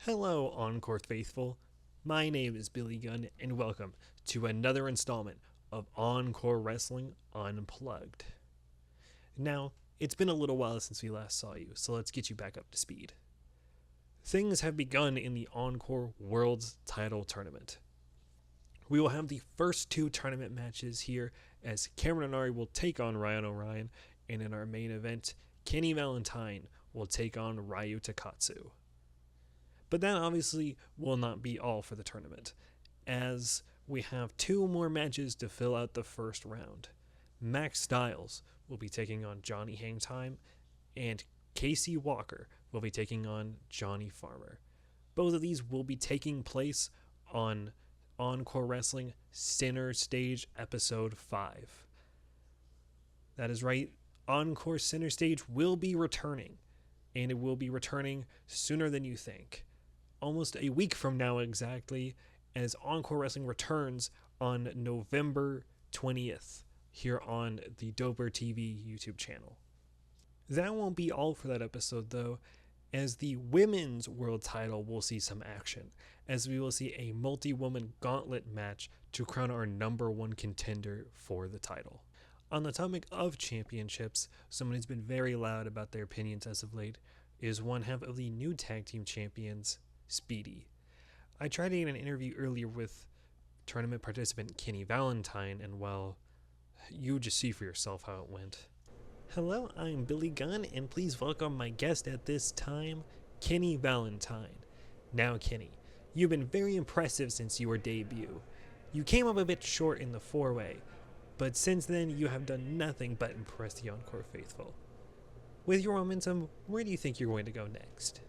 Hello, Encore Faithful. My name is Billy Gunn, and welcome to another installment of Encore Wrestling Unplugged. Now, it's been a little while since we last saw you, so let's get you back up to speed. Things have begun in the Encore World Title Tournament. We will have the first two tournament matches here as Cameron and Ari will take on Ryan O'Ryan, and in our main event, Kenny Valentine will take on Ryu Takatsu. But that obviously will not be all for the tournament, as we have two more matches to fill out the first round. Max Styles will be taking on Johnny Hangtime, and Casey Walker will be taking on Johnny Farmer. Both of these will be taking place on Encore Wrestling Center Stage Episode 5. That is right, Encore Center Stage will be returning, and it will be returning sooner than you think. Almost a week from now exactly, as Encore Wrestling returns on November 20th here on the Doper TV YouTube channel. That won't be all for that episode though, as the women's world title will see some action, as we will see a multi-woman gauntlet match to crown our number one contender for the title. On the topic of championships, someone who's been very loud about their opinions as of late is one half of the new tag team champions, Speedy. I tried to get an interview earlier with tournament participant Kenny Valentine, and well, you just see for yourself how it went. Hello, I'm Billy Gunn, and please welcome my guest at this time, Kenny Valentine. Now, Kenny, you've been very impressive since your debut. You came up a bit short in the four-way, but since then you have done nothing but impress the Encore faithful. With your momentum, where do you think you're going to go next?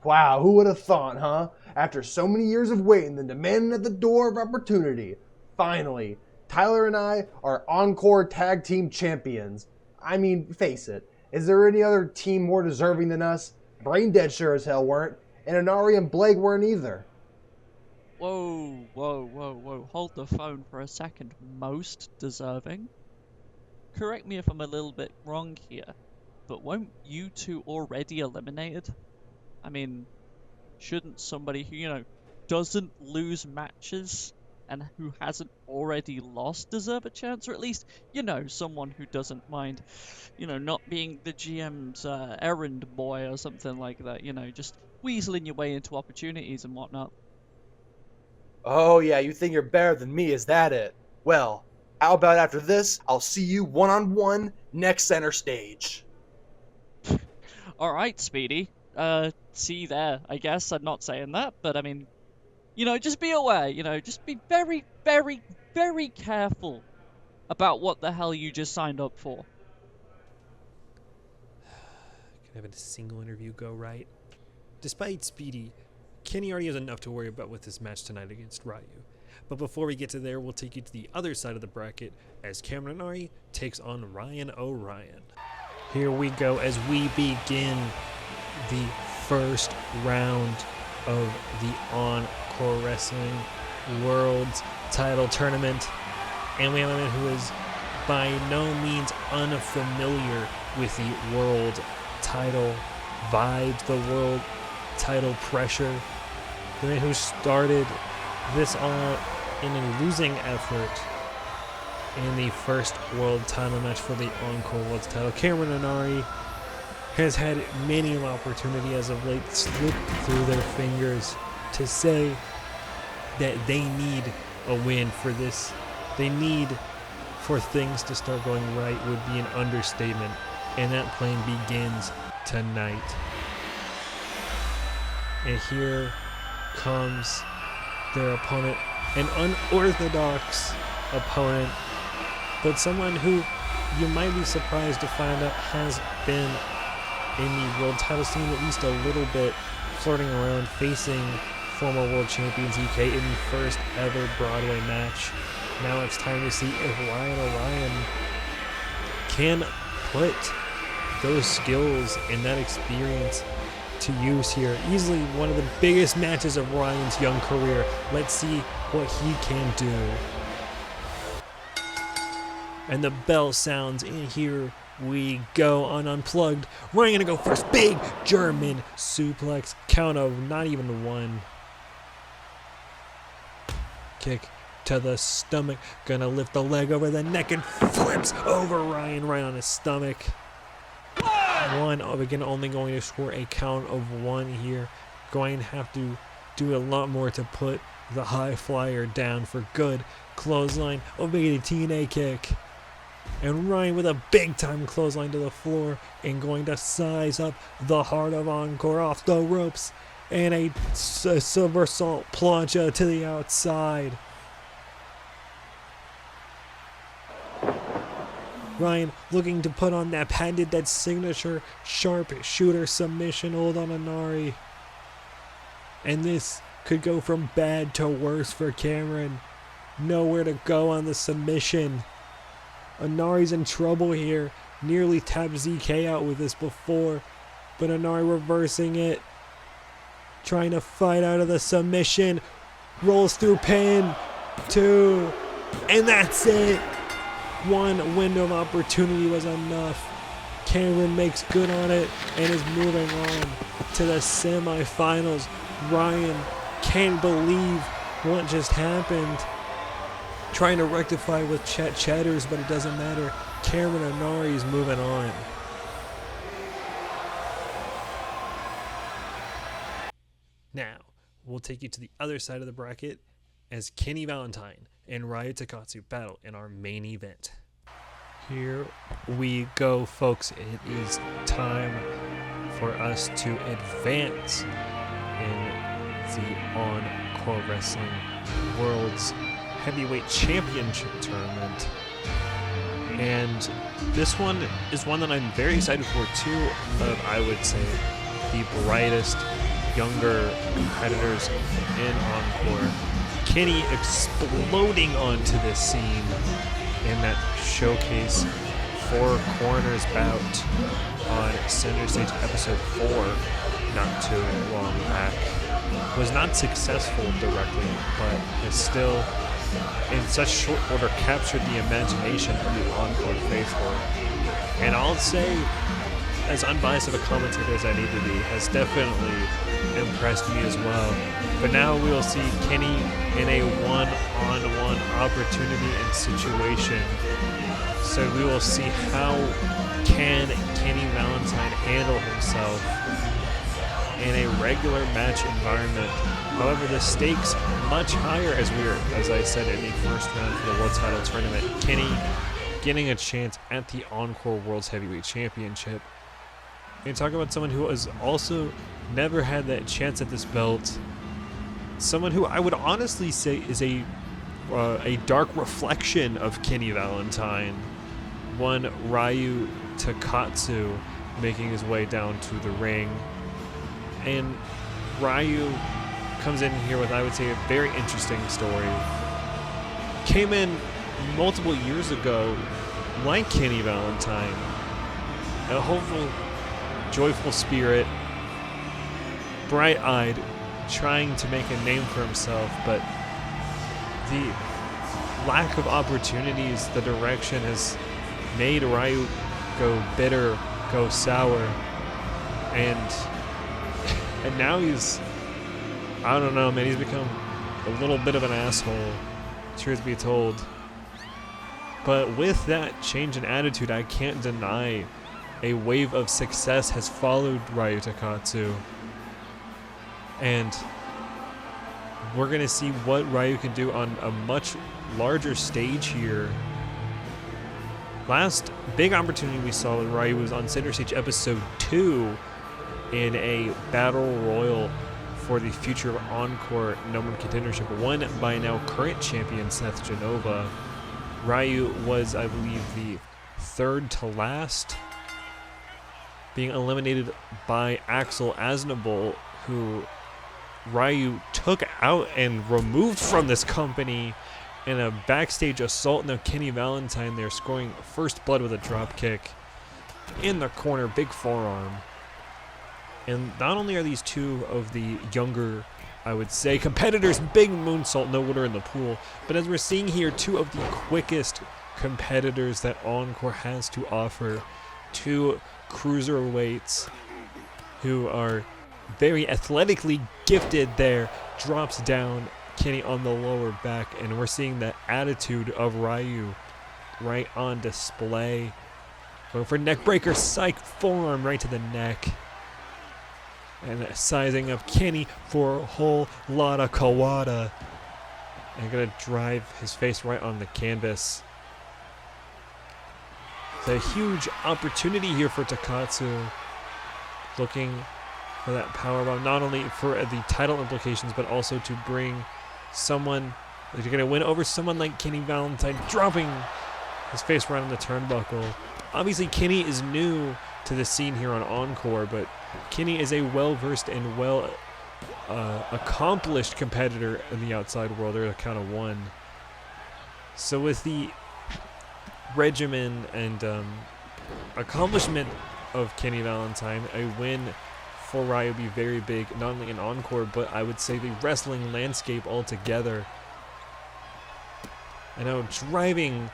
Wow, who would have thought, huh? After so many years of waiting and demanding at the door of opportunity, finally, Tyler and I are Encore Tag Team Champions. I mean, face it, is there any other team more deserving than us? Brain Dead sure as hell weren't, and Inari and Blake weren't either. Whoa, hold the phone for a second. Most deserving? Correct me if I'm a little bit wrong here, but weren't you two already eliminated? I mean, shouldn't somebody who, doesn't lose matches and who hasn't already lost deserve a chance? Or at least, someone who doesn't mind, not being the GM's errand boy or something like that, just weaseling your way into opportunities and whatnot. Oh yeah, you think you're better than me, is that it? Well, how about after this, I'll see you one-on-one next center stage. Alright, Speedy. See you there, I guess. I'm not saying that, but I mean, just be aware, just be very, very, very careful about what the hell you just signed up for. Can have a single interview go right? Despite Speedy, Kenny already has enough to worry about with this match tonight against Ryu. But before we get to there, we'll take you to the other side of the bracket as Cameron and Ari takes on Ryan O'Ryan. Here we go as we begin the first round of the Encore Wrestling World Title Tournament. And we have a man who is by no means unfamiliar with the world title vibes, the world title pressure. The man who started this all in a losing effort in the first world title match for the Encore World title. Cameron and Ari has had many an opportunity as of late slip through their fingers to say that they need a win for this. They need for things to start going right would be an understatement, and that plan begins tonight. And here comes their opponent, an unorthodox opponent, but someone who you might be surprised to find out has been in the world title scene at least a little bit, flirting around, facing former world champions EK in the first ever Broadway match. Now it's time to see if Ryan O'Ryan can put those skills and that experience to use here. Easily one of the biggest matches of Ryan's young career. Let's see what he can do. And the bell sounds, and here we go on Unplugged. Ryan gonna go first. Big German suplex. Count of not even one. Kick to the stomach. Gonna lift the leg over the neck and flips over Ryan right on his stomach. One. Again, only going to score a count of one here. Going to have to do a lot more to put the high flyer down for good. Clothesline. Big TNA kick. And Ryan with a big time clothesline to the floor and going to size up the Heart of Encore off the ropes. And a somersault plancha to the outside. Ryan looking to put on that patented, signature sharpshooter submission hold on Inari. And this could go from bad to worse for Cameron. Nowhere to go on the submission. Inari's in trouble here. Nearly tapped ZK out with this before. But Inari reversing it. Trying to fight out of the submission. Rolls through pin. 2. And that's it. One window of opportunity was enough. Cameron makes good on it and is moving on to the semifinals. Ryan can't believe what just happened. Trying to rectify with chatters, but it doesn't matter. Cameron Inari is moving on. Now, we'll take you to the other side of the bracket as Kenny Valentine and Ryu Takatsu battle in our main event. Here we go, folks. It is time for us to advance in the Encore Wrestling World's Heavyweight Championship Tournament. And this one is one that I'm very excited for. Two of, I would say, the brightest younger competitors in Encore. Kenny exploding onto this scene in that showcase 4 corners bout on Center Stage episode 4 not too long back. Was not successful directly, but has still in such short order captured the imagination of the Encore faithful. And I'll say, as unbiased of a commentator as I need to be, has definitely impressed me as well. But now we will see Kenny in a one-on-one opportunity and situation. So we will see how can Kenny Valentine handle himself in a regular match environment. However, the stakes much higher as I said in the first round for the World Title Tournament. Kenny getting a chance at the Encore World's Heavyweight Championship. And talk about someone who has also never had that chance at this belt. Someone who I would honestly say is a dark reflection of Kenny Valentine. One Ryu Takatsu making his way down to the ring. And Ryu comes in here with, I would say, a very interesting story. Came in multiple years ago like Kenny Valentine. A hopeful, joyful spirit, bright-eyed, trying to make a name for himself, but the lack of opportunities, the direction has made Ryu go bitter, go sour, and now he's, I don't know, man, he's become a little bit of an asshole, truth be told. But with that change in attitude, I can't deny a wave of success has followed Ryu Takatsu. And we're going to see what Ryu can do on a much larger stage here. Last big opportunity we saw with Ryu was on Center Stage episode 2 in a battle royal for the future of Encore number one contendership, won by now current champion Seth Genova. Ryu was, I believe, the third to last, being eliminated by Axel Aznable, who Ryu took out and removed from this company in a backstage assault. Now Kenny Valentine there scoring first blood with a drop kick in the corner, big forearm. And not only are these two of the younger, I would say, competitors, big moonsault, no water in the pool, but as we're seeing here, two of the quickest competitors that Encore has to offer. two cruiserweights who are very athletically gifted there. Drops down Kenny on the lower back, and we're seeing the attitude of Ryu right on display. Going for neck breaker, psych forearm right to the neck. And sizing up Kenny for a whole lot of Kawada. And gonna drive his face right on the canvas. It's a huge opportunity here for Takatsu. Looking for that powerbomb, not only for the title implications, but also to bring someone, if you're going to win over someone like Kenny Valentine, dropping his face right on the turnbuckle. Obviously, Kenny is new to the scene here on Encore, but Kenny is a well-versed and accomplished competitor in the outside world. They're a count of one. So with the regimen and accomplishment of Kenny Valentine, a win for Ryu would be very big, not only in Encore, but I would say the wrestling landscape altogether. And now driving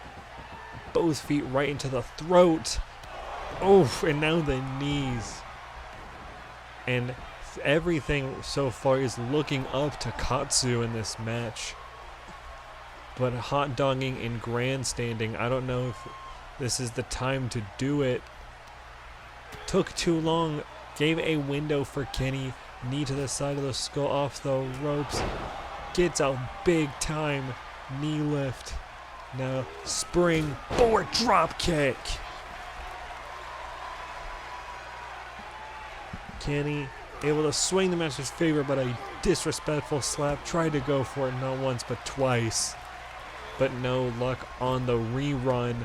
both feet right into the throat. Oh, and now the knees. And everything so far is looking up to Katsu in this match. But hot dogging and grandstanding, I don't know if this is the time to do it. Took too long. Gave a window for Kenny. Knee to the side of the skull, off the ropes. Gets a big time knee lift. Now spring forward drop kick. Kenny able to swing the match's favor, but a disrespectful slap. Tried to go for it not once but twice. But no luck on the rerun.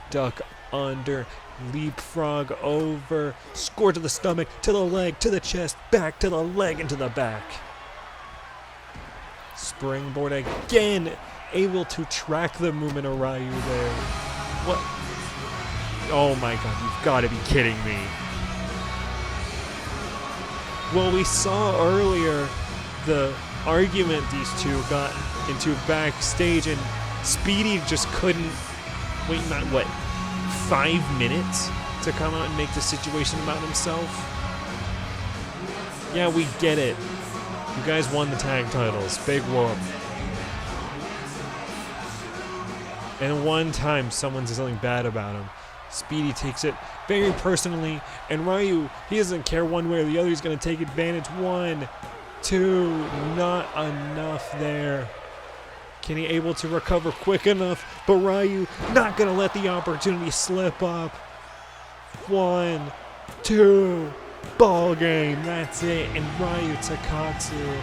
Duck under. Leapfrog over, score to the stomach, to the leg, to the chest, back to the leg, and to the back. Springboard again, able to track the movement of Ryu there. What? Oh my god, you've got to be kidding me. Well, we saw earlier the argument these two got into backstage, and Speedy just couldn't wait, not what? 5 minutes to come out and make the situation about himself? Yeah, we get it. You guys won the tag titles. Big whoop. And one time someone says something bad about him. Speedy takes it very personally, and Ryu, he doesn't care one way or the other. He's going to take advantage. 1, 2, not enough there. Kenny able to recover quick enough, but Ryu not going to let the opportunity slip up. 1, 2, ball game, that's it. And Ryu Takatsu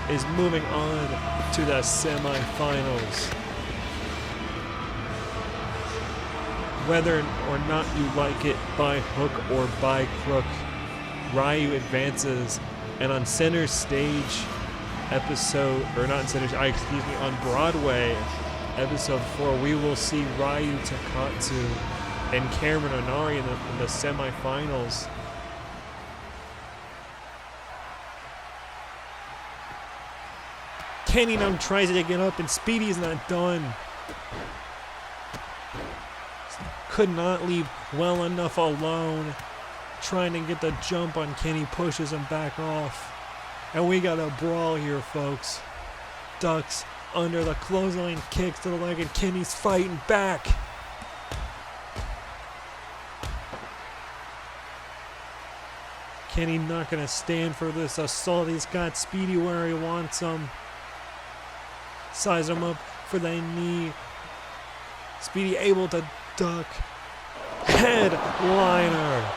is moving on to the semifinals. Whether or not you like it by hook or by crook, Ryu advances, and on center stage, on Broadway, episode 4, we will see Ryu Takatsu and Cameron Onari in the semifinals. Kenny now tries to get up, and Speedy's not done. Could not leave well enough alone. Trying to get the jump on Kenny, pushes him back off. And we got a brawl here, folks. Ducks under the clothesline, kicks to the leg, and Kenny's fighting back. Kenny not going to stand for this assault. He's got Speedy where he wants him. Size him up for the knee. Speedy able to duck. Headliner.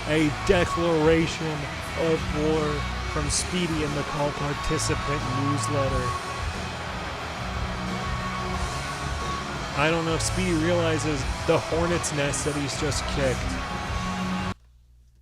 A declaration of war from Speedy in the Call Participant newsletter. I don't know if Speedy realizes the hornet's nest that he's just kicked.